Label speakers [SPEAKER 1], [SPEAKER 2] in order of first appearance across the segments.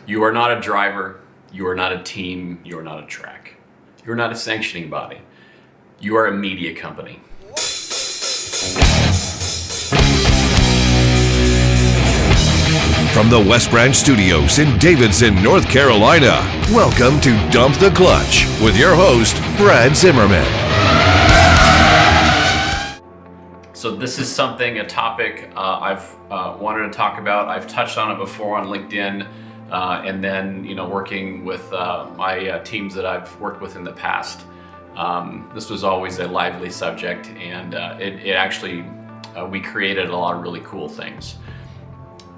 [SPEAKER 1] You are not a driver, you are not a team, you are not a track. You are not a sanctioning body. You are a media company.
[SPEAKER 2] From the West Branch Studios in Davidson, North Carolina, welcome to Dump the Clutch with your host, Brad Zimmerman.
[SPEAKER 1] So this is a topic I've wanted to talk about. I've touched on it before on LinkedIn, and then working with my teams that I've worked with in the past. This was always a lively subject, and it actually we created a lot of really cool things.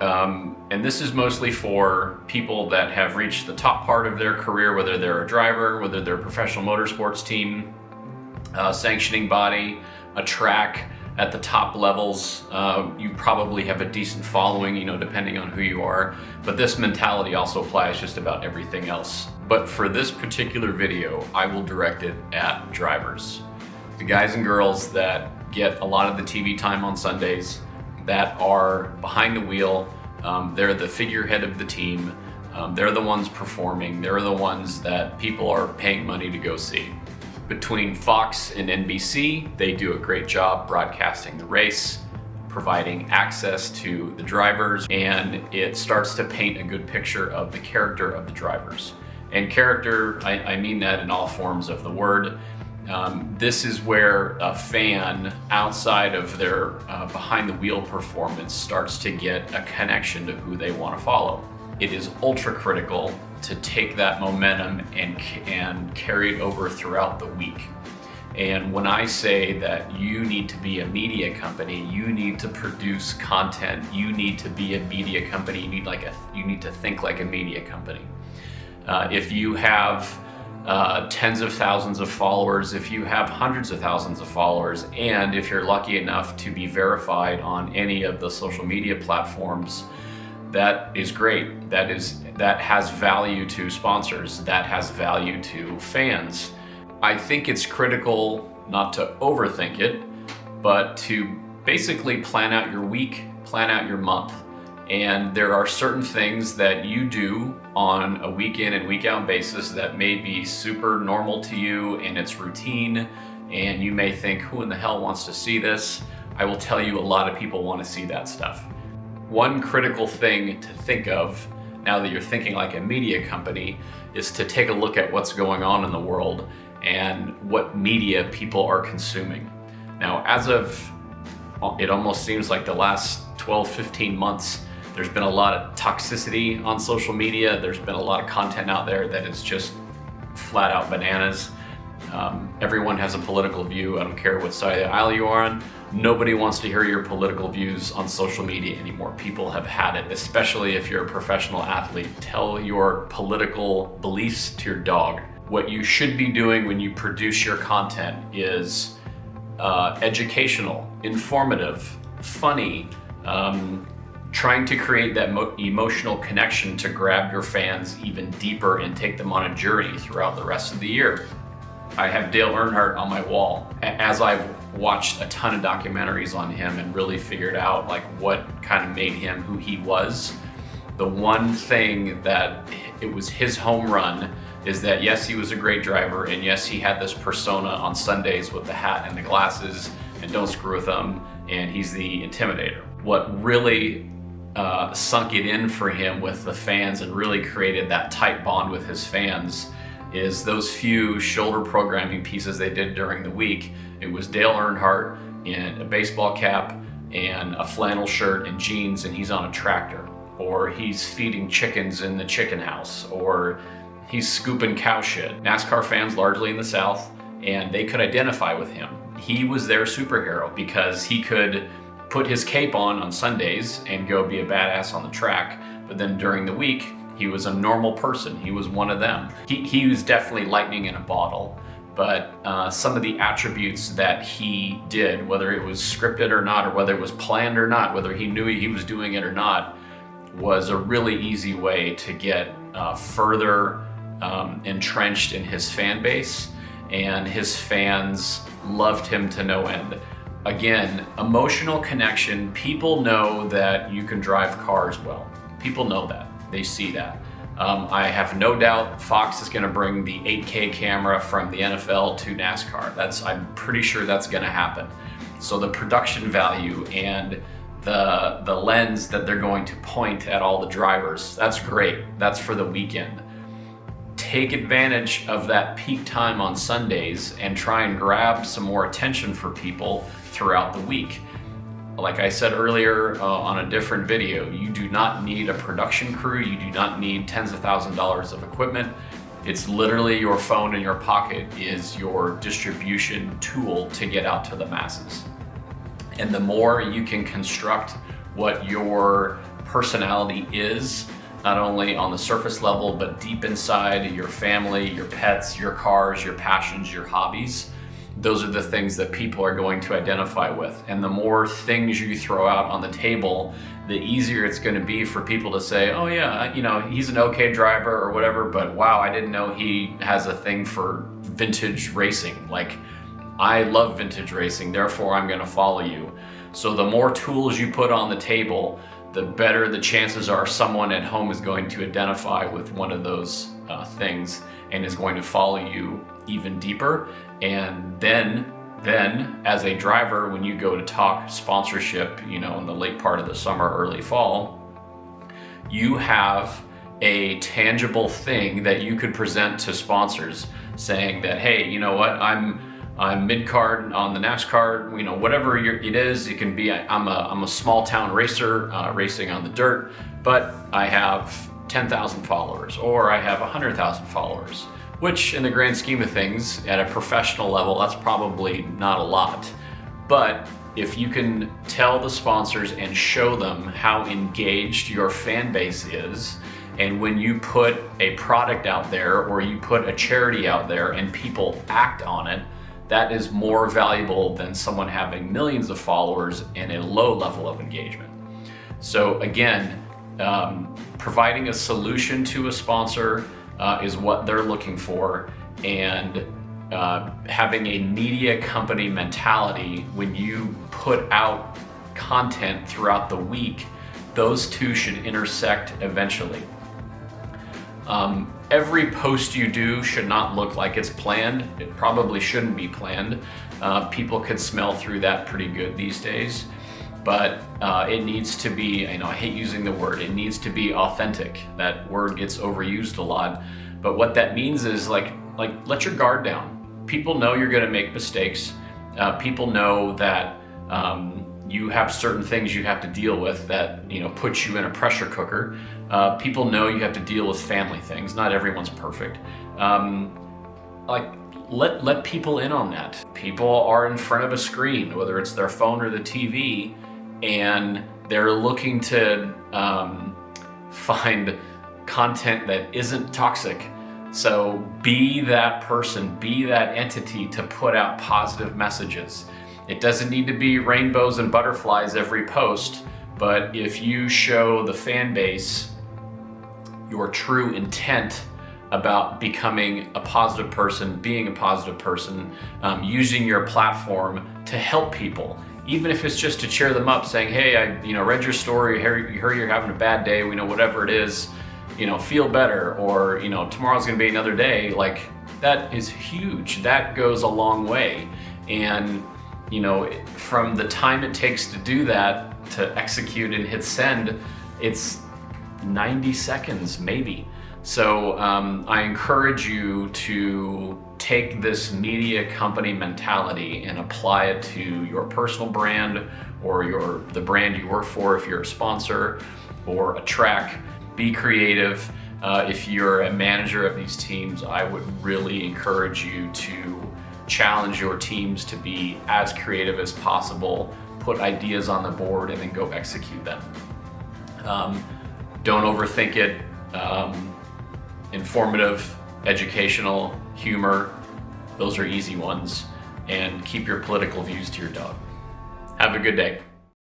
[SPEAKER 1] And this is mostly for people that have reached the top part of their career, whether they're a driver, whether they're a professional motorsports team, sanctioning body, a track. At the top levels, you probably have a decent following, depending on who you are. But this mentality also applies just about everything else. But for this particular video, I will direct it at drivers. The guys and girls that get a lot of the TV time on Sundays, that are behind the wheel. They're the figurehead of the team. They're the ones performing. They're the ones that people are paying money to go see. Between Fox and NBC, they do a great job broadcasting the race, providing access to the drivers, and it starts to paint a good picture of the character of the drivers. And character, I mean that in all forms of the word. This is where a fan, outside of their behind the wheel performance, starts to get a connection to who they want to follow. It is ultra critical to take that momentum and carry it over throughout the week. And when I say that you need to be a media company, you need to produce content, you need to be a media company, you need to think like a media company. If you have tens of thousands of followers, if you have hundreds of thousands of followers, and if you're lucky enough to be verified on any of the social media platforms, that is great. That has value to sponsors. That has value to fans. I think it's critical not to overthink it, but to basically plan out your week, plan out your month. And there are certain things that you do on a week in and week out basis that may be super normal to you and it's routine, and you may think, who in the hell wants to see this? I will tell you, a lot of people want to see that stuff. One critical thing to think of, now that you're thinking like a media company, is to take a look at what's going on in the world and what media people are consuming. Now, as of, it almost seems like the last 12, 15 months, there's been a lot of toxicity on social media. There's been a lot of content out there that is just flat out bananas. Everyone has a political view. I don't care what side of the aisle you are on. Nobody wants to hear your political views on social media anymore. People have had it, especially if you're a professional athlete. Tell your political beliefs to your dog. What you should be doing when you produce your content is educational, informative, funny, trying to create that emotional connection to grab your fans even deeper and take them on a journey throughout the rest of the year. I have Dale Earnhardt on my wall. As I've watched a ton of documentaries on him and really figured out what kind of made him who he was, the one thing that it was his home run is that yes, he was a great driver, and yes, he had this persona on Sundays with the hat and the glasses and don't screw with him, and he's the intimidator. What really sunk it in for him with the fans and really created that tight bond with his fans is those few shoulder programming pieces they did during the week. It was Dale Earnhardt in a baseball cap and a flannel shirt and jeans, and he's on a tractor, or he's feeding chickens in the chicken house, or he's scooping cow shit. NASCAR fans, largely in the South, and they could identify with him. He was their superhero because he could put his cape on Sundays and go be a badass on the track, but then during the week, he was a normal person. He was one of them. He was definitely lightning in a bottle, but some of the attributes that he did, whether it was scripted or not, or whether it was planned or not, whether he knew he was doing it or not, was a really easy way to get further entrenched in his fan base, and his fans loved him to no end. Again, emotional connection. People know that you can drive cars well. People know that. They see that. I have no doubt Fox is going to bring the 8K camera from the NFL to NASCAR. I'm pretty sure that's going to happen. So the production value and the lens that they're going to point at all the drivers, that's great. That's for the weekend. Take advantage of that peak time on Sundays and try and grab some more attention for people throughout the week. Like I said earlier on a different video, you do not need a production crew. You do not need tens of thousands of dollars of equipment. It's literally your phone in your pocket is your distribution tool to get out to the masses. And the more you can construct what your personality is, not only on the surface level, but deep inside your family, your pets, your cars, your passions, your hobbies, those are the things that people are going to identify with. And the more things you throw out on the table, the easier it's going to be for people to say, oh yeah, he's an okay driver or whatever, but wow, I didn't know he has a thing for vintage racing. Like, I love vintage racing, therefore I'm going to follow you. So the more tools you put on the table, the better the chances are someone at home is going to identify with one of those things and is going to follow you even deeper. And then as a driver, when you go to talk sponsorship, in the late part of the summer, early fall, you have a tangible thing that you could present to sponsors saying that, hey, you know what, I'm mid-card on the NASCAR, whatever it is. It can be, I'm a small town racer racing on the dirt, but I have 10,000 followers, or I have 100,000 followers, which in the grand scheme of things, at a professional level, that's probably not a lot. But if you can tell the sponsors and show them how engaged your fan base is, and when you put a product out there or you put a charity out there and people act on it, that is more valuable than someone having millions of followers and a low level of engagement. So again, providing a solution to a sponsor is what they're looking for, and having a media company mentality when you put out content throughout the week, those two should intersect eventually. Every post you do should not look like it's planned. It probably shouldn't be planned. People could smell through that pretty good these days. But it needs to be, I hate using the word, it needs to be authentic. That word gets overused a lot. But what that means is like let your guard down. People know you're gonna make mistakes. People know that you have certain things you have to deal with that put you in a pressure cooker. People know you have to deal with family things. Not everyone's perfect. Let people in on that. People are in front of a screen, whether it's their phone or the TV, and they're looking to find content that isn't toxic. So be that person, be that entity to put out positive messages. It doesn't need to be rainbows and butterflies every post, but if you show the fan base your true intent about becoming a positive person, being a positive person, using your platform to help people, even if it's just to cheer them up, saying, hey, I read your story, heard you're having a bad day, whatever it is, feel better, or tomorrow's gonna be another day. Like, that is huge. That goes a long way. And from the time it takes to do that, to execute and hit send, it's 90 seconds maybe. So I encourage you to take this media company mentality and apply it to your personal brand, or the brand you work for if you're a sponsor or a track. Be creative. If you're a manager of these teams, I would really encourage you to challenge your teams to be as creative as possible, put ideas on the board, and then go execute them. Don't overthink it. Informative, educational, humor, those are easy ones. And keep your political views to your dog. Have a good day.